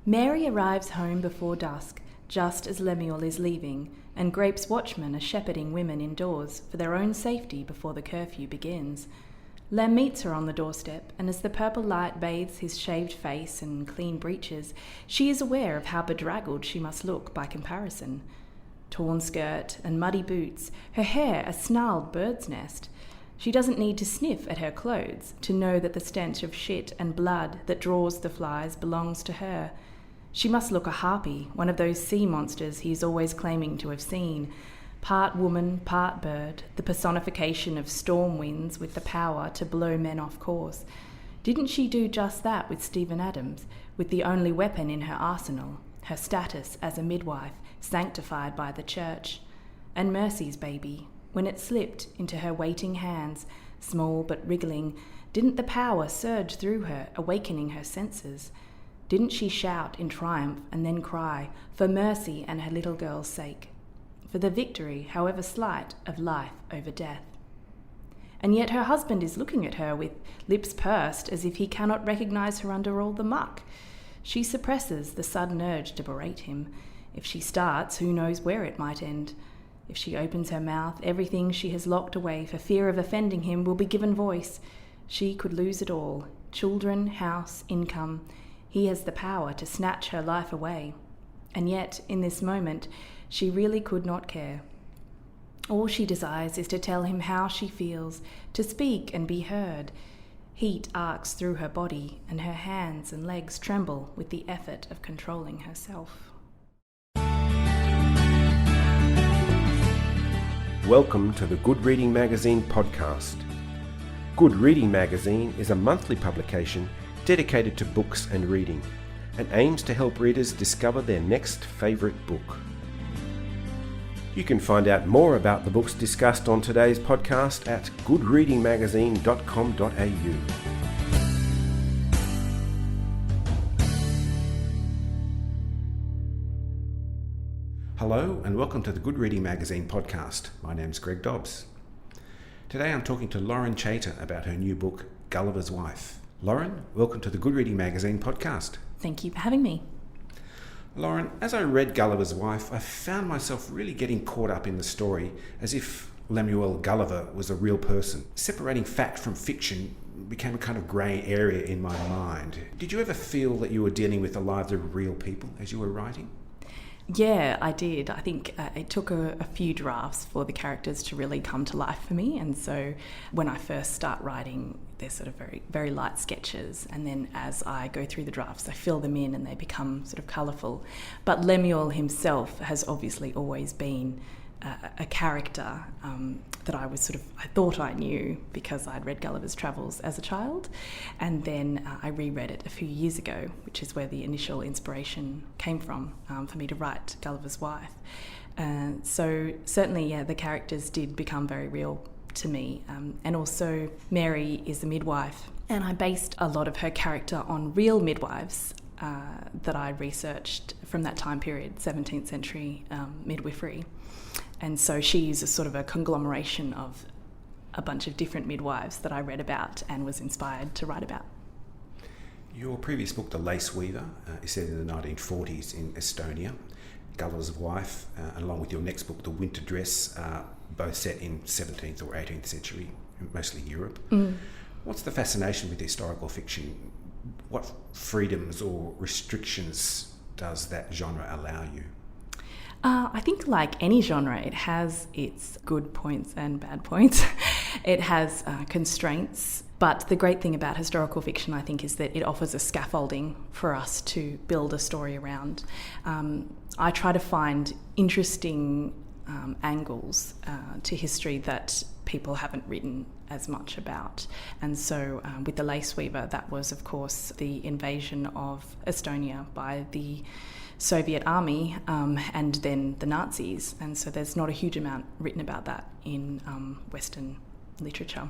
Mary arrives home before dusk, just as Lemuel is leaving, and Grape's watchmen are shepherding women indoors for their own safety before the curfew begins. Lem meets her on the doorstep, and as the purple light bathes his shaved face and clean breeches, she is aware of how bedraggled she must look by comparison. Torn skirt and muddy boots, her hair a snarled bird's nest. She doesn't need to sniff at her clothes to know that the stench of shit and blood that draws the flies belongs to her. She must look a harpy, one of those sea monsters he is always claiming to have seen. Part woman, part bird, the personification of storm winds with the power to blow men off course. Didn't she do just that with Stephen Adams, with the only weapon in her arsenal, her status as a midwife, sanctified by the church? And Mercy's baby, when it slipped into her waiting hands, small but wriggling, didn't the power surge through her, awakening her senses? Didn't she shout in triumph and then cry, for Mercy and her little girl's sake, for the victory, however slight, of life over death? And yet her husband is looking at her with lips pursed as if he cannot recognise her under all the muck. She suppresses the sudden urge to berate him. If she starts, who knows where it might end? If she opens her mouth, everything she has locked away for fear of offending him will be given voice. She could lose it all: children, house, income. He has the power to snatch her life away. And yet, in this moment, she really could not care. All she desires is to tell him how she feels, to speak and be heard. Heat arcs through her body, and her hands and legs tremble with the effort of controlling herself. Welcome to the Good Reading Magazine podcast. Good Reading Magazine is a monthly publication dedicated to books and reading, and aims to help readers discover their next favourite book. You can find out more about the books discussed on today's podcast at goodreadingmagazine.com.au. Hello and welcome to the Good Reading Magazine podcast. My name's Greg Dobbs. Today I'm talking to Lauren Chater about her new book, Gulliver's Wife. Lauren, welcome to the Good Reading Magazine podcast. Thank you for having me. Lauren, as I read Gulliver's Wife, I found myself really getting caught up in the story as if Lemuel Gulliver was a real person. Separating fact from fiction became a kind of grey area in my mind. Did you ever feel that you were dealing with the lives of real people as you were writing? Yeah, I did. I think it took a few drafts for the characters to really come to life for me. And so when I first start writing, they're sort of very, very light sketches. And then as I go through the drafts, I fill them in and they become sort of colourful. But Lemuel himself has obviously always been a character that I thought I knew because I'd read Gulliver's Travels as a child, and then I reread it a few years ago, which is where the initial inspiration came from for me to write Gulliver's Wife. So certainly, yeah, the characters did become very real to me, and also Mary is a midwife, and I based a lot of her character on real midwives that I researched from that time period, 17th century midwifery. And so she is a sort of a conglomeration of a bunch of different midwives that I read about and was inspired to write about. Your previous book, The Lace Weaver, is set in the 1940s in Estonia. Gulliver's Wife, along with your next book, The Winter Dress, both set in 17th or 18th century, mostly Europe. What's the fascination with historical fiction? What freedoms or restrictions does that genre allow you? I think like any genre, it has its good points and bad points. It has constraints, but the great thing about historical fiction, I think, is that it offers a scaffolding for us to build a story around. I try to find interesting angles to history that people haven't written as much about. And so with The Lace Weaver, that was, of course, the invasion of Estonia by the Soviet army and then the Nazis. And so there's not a huge amount written about that in Western literature.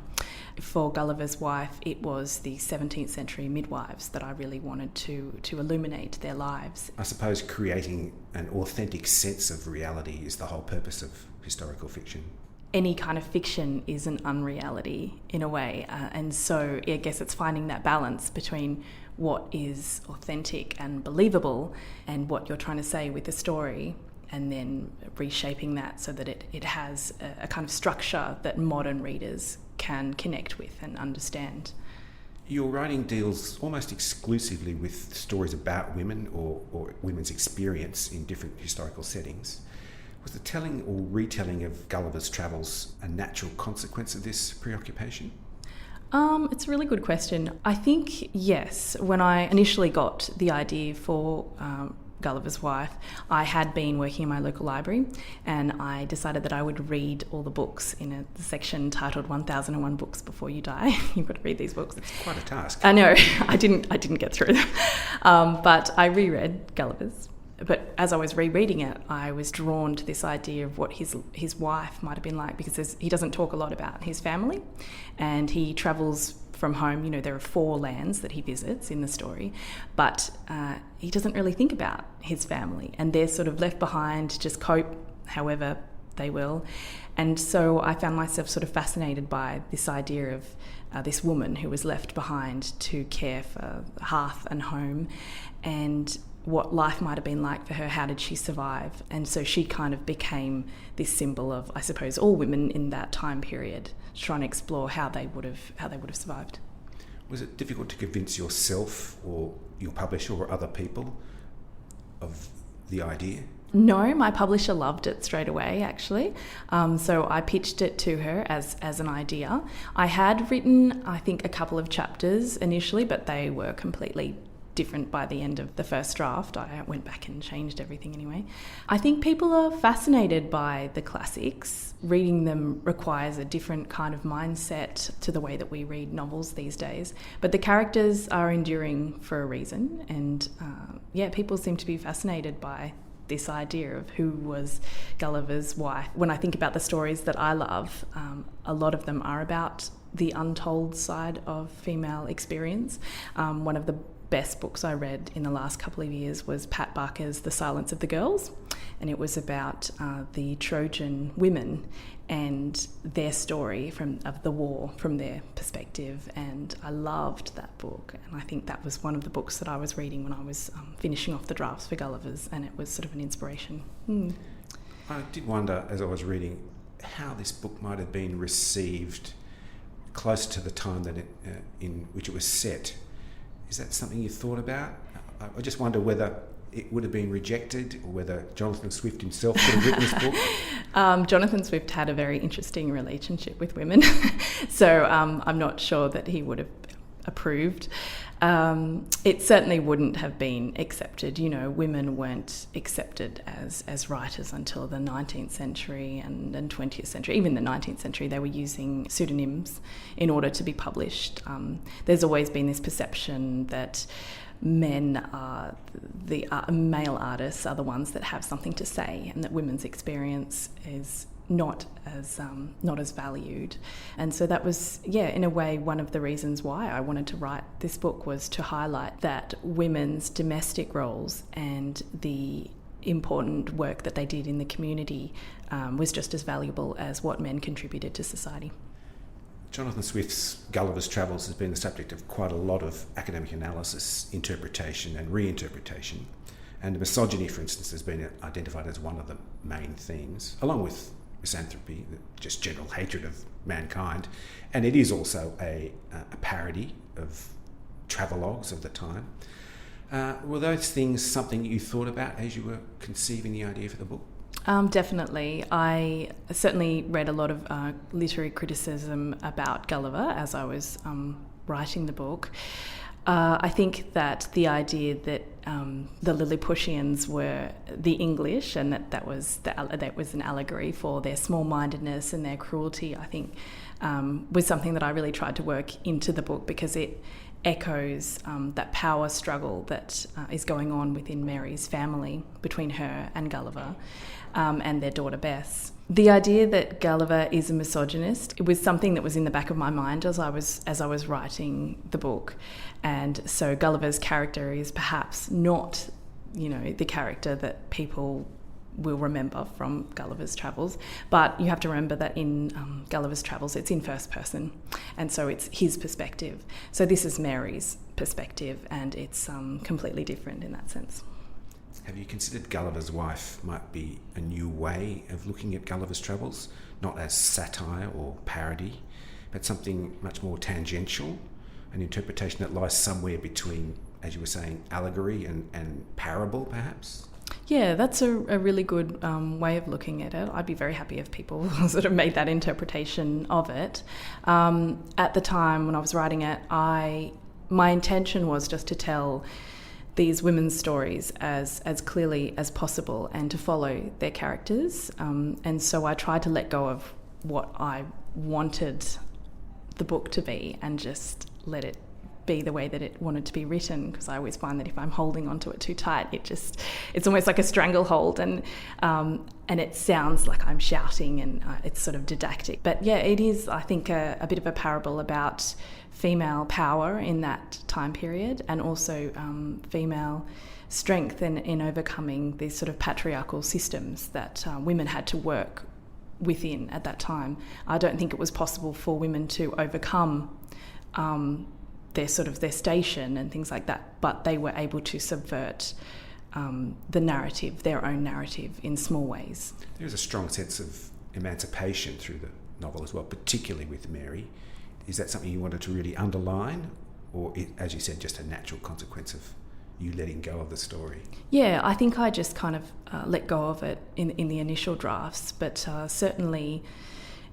For Gulliver's Wife, it was the 17th century midwives that I really wanted to illuminate their lives. I suppose creating an authentic sense of reality is the whole purpose of historical fiction. any kind of fiction is an unreality in a way. And so I guess it's finding that balance between what is authentic and believable and what you're trying to say with the story, and then reshaping that so that it has a kind of structure that modern readers can connect with and understand. Your writing deals almost exclusively with stories about women or women's experience in different historical settings. Was the telling or retelling of Gulliver's travels a natural consequence of this preoccupation? It's a really good question. I think yes. When I initially got the idea for Gulliver's Wife, I had been working in my local library, and I decided that I would read all the books in a section titled 1001 Books Before You Die. You've got to read these books. It's quite a task. I know. I didn't get through them. But I reread Gulliver's. But as I was rereading it, I was drawn to this idea of what his wife might have been like, because he doesn't talk a lot about his family, and he travels from home. You know, there are 4 lands that he visits in the story, but he doesn't really think about his family, and they're sort of left behind to just cope however they will. And so I found myself sort of fascinated by this idea of this woman who was left behind to care for hearth and home, and what life might have been like for her. How did she survive? And so she kind of became this symbol of, I suppose, all women in that time period, trying to explore how they would have survived. Was it difficult to convince yourself or your publisher or other people of the idea? No, my publisher loved it straight away, actually. So I pitched it to her as an idea. I had written, I think, a couple of chapters initially, but they were completely different by the end of the first draft. I went back and changed everything anyway. I think people are fascinated by the classics. Reading them requires a different kind of mindset to the way that we read novels these days. But the characters are enduring for a reason, and people seem to be fascinated by this idea of who was Gulliver's wife. When I think about the stories that I love, a lot of them are about the untold side of female experience. One of the best books I read in the last couple of years was Pat Barker's The Silence of the Girls, and it was about the Trojan women and their story of the war from their perspective, and I loved that book, and I think that was one of the books that I was reading when I was finishing off the drafts for Gulliver's, and it was sort of an inspiration. I did wonder, as I was reading, how this book might have been received close to the time that in which it was set. Is that something you thought about? I just wonder whether it would have been rejected, or whether Jonathan Swift himself could have written this book. Jonathan Swift had a very interesting relationship with women, so I'm not sure that he would have approved. It certainly wouldn't have been accepted. You know, women weren't accepted as writers until the 19th century and 20th century. Even the 19th century, they were using pseudonyms in order to be published. There's always been this perception that men are the male artists are the ones that have something to say, and that women's experience is not as valued. And so that was, in a way, one of the reasons why I wanted to write this book, was to highlight that women's domestic roles and the important work that they did in the community was just as valuable as what men contributed to society. Jonathan Swift's Gulliver's Travels has been the subject of quite a lot of academic analysis, interpretation and reinterpretation. And misogyny, for instance, has been identified as one of the main themes, along with misanthropy, just general hatred of mankind. And it is also a parody of travelogues of the time. Were those things something you thought about as you were conceiving the idea for the book? Definitely. I certainly read a lot of literary criticism about Gulliver as I was writing the book. I think that the idea that the Lilliputians were the English, and that was an allegory for their small-mindedness and their cruelty, I think was something that I really tried to work into the book, because it echoes that power struggle that is going on within Mary's family between her and Gulliver and their daughter Bess. The idea that Gulliver is a misogynist, it was something that was in the back of my mind as I was writing the book. And so Gulliver's character is perhaps not, the character that people will remember from Gulliver's Travels. But you have to remember that in Gulliver's Travels, it's in first person, and so it's his perspective. So this is Mary's perspective, and it's completely different in that sense. Have you considered Gulliver's Wife might be a new way of looking at Gulliver's Travels, not as satire or parody, but something much more tangential, an interpretation that lies somewhere between, as you were saying, allegory and parable, perhaps? Yeah, that's a really good way of looking at it. I'd be very happy if people sort of made that interpretation of it. At the time when I was writing it, my intention was just to tell these women's stories as clearly as possible and to follow their characters. And so I tried to let go of what I wanted the book to be and just let it be the way that it wanted to be written, because I always find that if I'm holding onto it too tight, it's almost like a stranglehold, and it sounds like I'm shouting, and it's sort of didactic. But yeah, it is, I think, a bit of a parable about female power in that time period, and also female strength in overcoming these sort of patriarchal systems that women had to work within at that time. I don't think it was possible for women to overcome their station and things like that, but they were able to subvert the narrative, their own narrative, in small ways. There's a strong sense of emancipation through the novel as well, particularly with Mary. Is that something you wanted to really underline, or, as you said, just a natural consequence of you letting go of the story? Yeah, I think I just kind of let go of it in the initial drafts, but certainly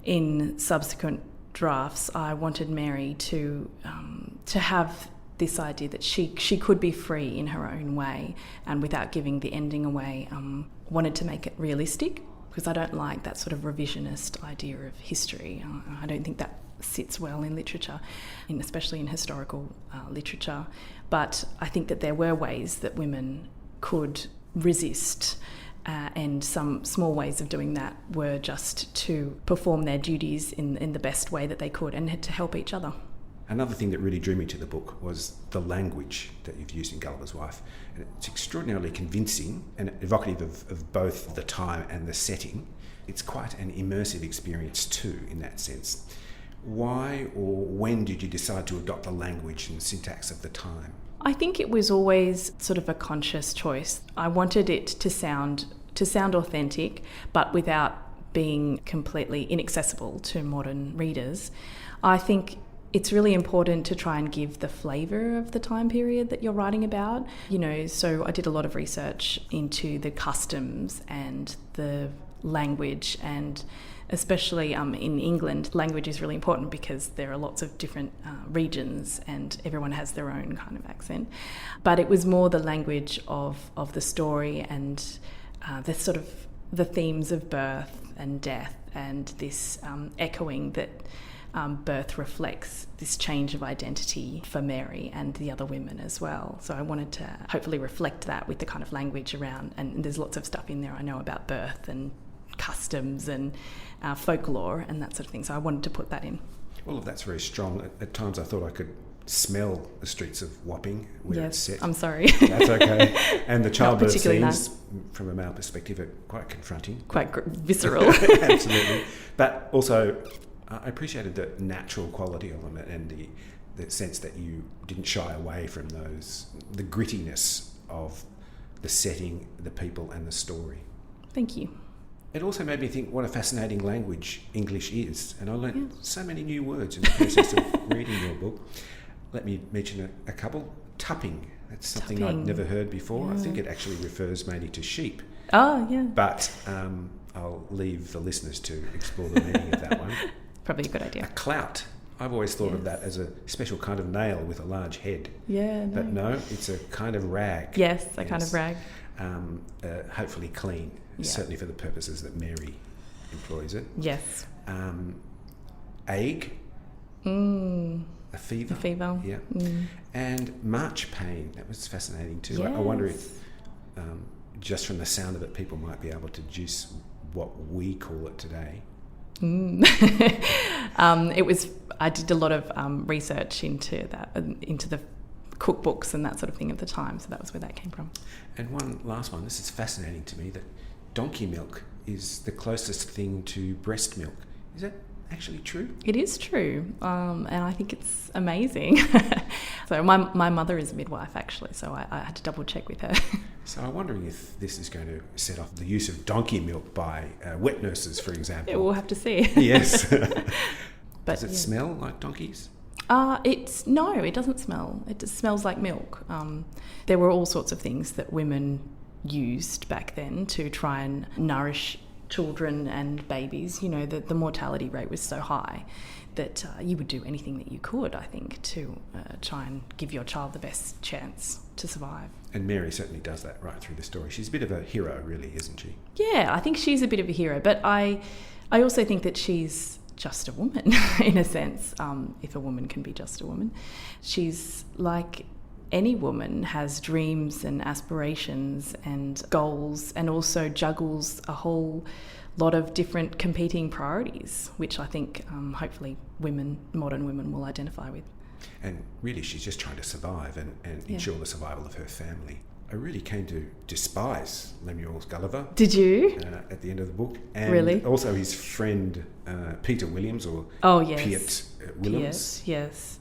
in subsequent drafts, I wanted Mary to have this idea that she could be free in her own way, and without giving the ending away, wanted to make it realistic, because I don't like that sort of revisionist idea of history. I don't think that sits well in literature, especially in historical literature. But I think that there were ways that women could resist, and some small ways of doing that were just to perform their duties in the best way that they could, and to help each other. Another thing that really drew me to the book was the language that you've used in Gulliver's Wife. And it's extraordinarily convincing and evocative of both the time and the setting. It's quite an immersive experience too, in that sense. Why or when did you decide to adopt the language and syntax of the time? I think it was always sort of a conscious choice. I wanted it to sound authentic, but without being completely inaccessible to modern readers. I think it's really important to try and give the flavour of the time period that you're writing about. So I did a lot of research into the customs and the language, and especially in England, language is really important because there are lots of different regions and everyone has their own kind of accent. But it was more the language of the story and the sort of the themes of birth and death, and this echoing that birth reflects this change of identity for Mary and the other women as well. So I wanted to hopefully reflect that with the kind of language around, and there's lots of stuff in there I know about birth and customs and folklore and that sort of thing. So I wanted to put that in. All of that's very strong. At times I thought I could smell the streets of Wapping where it's set. I'm sorry. That's okay. And the childbirth scenes, nice. From a male perspective, are quite confronting. Quite visceral. Absolutely. But also, I appreciated the natural quality of them and the sense that you didn't shy away from the grittiness of the setting, the people and the story. Thank you. It also made me think what a fascinating language English is, and I learned so many new words in the process of reading your book. Let me mention a couple. Tupping. That's something I'd never heard before. Yeah. I think it actually refers mainly to sheep. Oh, yeah. But I'll leave the listeners to explore the meaning of that one. Probably a good idea. A clout. I've always thought of that as a special kind of nail with a large head. Yeah, no. But no, it's a kind of rag. Yes, a kind of rag. Hopefully clean, certainly for the purposes that Mary employs it. Yes. Ague. A fever. A fever. Yeah. And March pain. That was fascinating too. Yes. I wonder if just from the sound of it, people might be able to deduce what we call it today. I did a lot of research into that, into the cookbooks and that sort of thing at the time, so that was where that came from. And one last one, this is fascinating to me, that donkey milk is the closest thing to breast milk. Is that actually true? It is true, and I think it's amazing. So my mother is a midwife, actually, so I had to double check with her. So I'm wondering if this is going to set off the use of donkey milk by wet nurses, for example. Yeah, we'll have to see. Yes. But, does it smell like donkeys? No, it doesn't smell. It just smells like milk. There were all sorts of things that women used back then to try and nourish children and babies. You know, the mortality rate was so high that you would do anything that you could, I think, to try and give your child the best chance to survive. And Mary certainly does that right through the story. She's a bit of a hero, really, isn't she? Yeah, I think she's a bit of a hero, but I also think that she's just a woman, in a sense, if a woman can be just a woman. She's like any woman, has dreams and aspirations and goals, and also juggles a whole lot of different competing priorities, which I think hopefully modern women will identify with. And really she's just trying to survive and ensure the survival of her family. I really came to despise Lemuel's Gulliver. Did you? At the end of the book. And really? Also his friend Peter Williams, or Piet Williams. Piet, yes.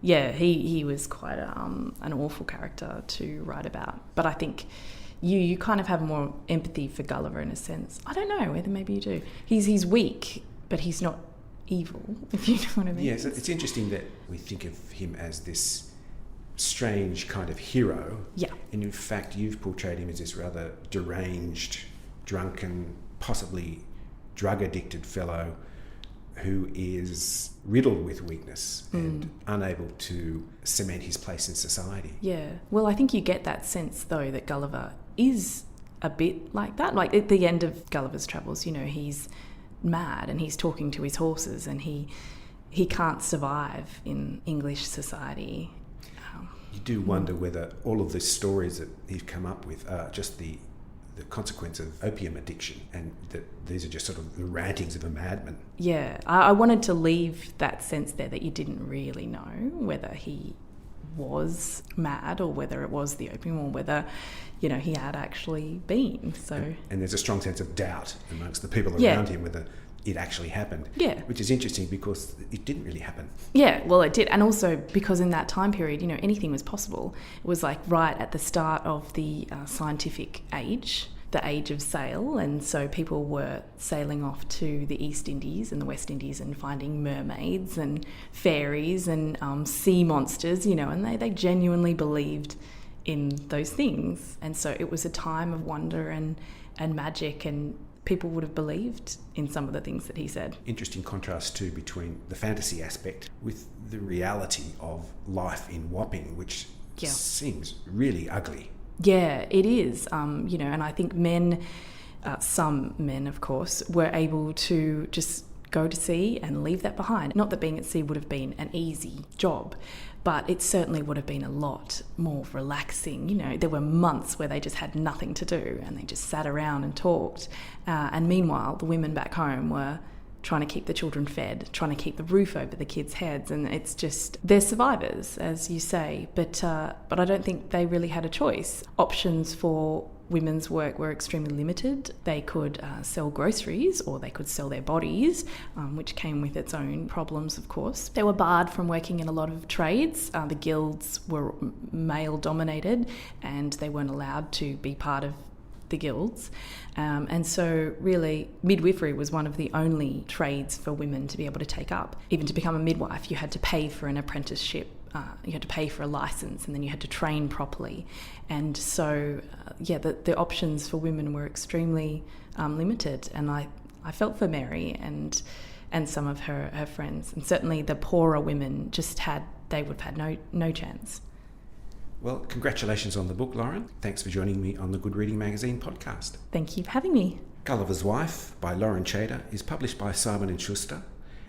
Yeah, he was quite an awful character to write about. But I think you kind of have more empathy for Gulliver in a sense. I don't know whether maybe you do. He's weak, but he's not evil, if you know what I mean. Yes, it's interesting that we think of him as this strange kind of hero. Yeah. And in fact, you've portrayed him as this rather deranged, drunken, possibly drug-addicted fellow who is riddled with weakness and unable to cement his place in society. Yeah. Well, I think you get that sense, though, that Gulliver is a bit like that. Like at the end of Gulliver's Travels, you know, he's mad and he's talking to his horses and he can't survive in English society. You do wonder whether all of the stories that he's come up with are just the consequence of opium addiction, and that these are just sort of the rantings of a madman. Yeah, I wanted to leave that sense there that you didn't really know whether he was mad or whether it was the opium or whether, you know, he had actually been. So and there's a strong sense of doubt amongst the people around him whether it actually happened. Yeah. Which is interesting because it didn't really happen. Yeah, well, it did. And also because in that time period, you know, anything was possible. It was like right at the start of the scientific age, the age of sail. And so people were sailing off to the East Indies and the West Indies and finding mermaids and fairies and sea monsters, you know, and they genuinely believed in those things. And so it was a time of wonder and magic, and people would have believed in some of the things that he said. Interesting contrast too between the fantasy aspect with the reality of life in Wapping, which seems really ugly. Yeah, it is. You know, and I think some men, of course, were able to just go to sea and leave that behind. Not that being at sea would have been an easy job, but it certainly would have been a lot more relaxing. You know, there were months where they just had nothing to do and they just sat around and talked. And meanwhile, the women back home were trying to keep the children fed, trying to keep the roof over the kids' heads. And it's just, they're survivors, as you say, but I don't think they really had a choice. Options for women's work were extremely limited. They could sell groceries or they could sell their bodies, which came with its own problems, of course. They were barred from working in a lot of trades. The guilds were male-dominated and they weren't allowed to be part of the guilds. And so really midwifery was one of the only trades for women to be able to take up. Even to become a midwife, you had to pay for an apprenticeship. You had to pay for a license and then you had to train properly. And so, the options for women were extremely limited. And I felt for Mary and some of her friends. And certainly the poorer women they would have had no chance. Well, congratulations on the book, Lauren. Thanks for joining me on the Good Reading Magazine podcast. Thank you for having me. Gulliver's Wife by Lauren Chater is published by Simon & Schuster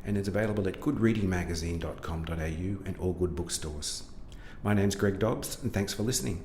and is available at goodreadingmagazine.com.au and all good bookstores. My name's Greg Dobbs, and thanks for listening.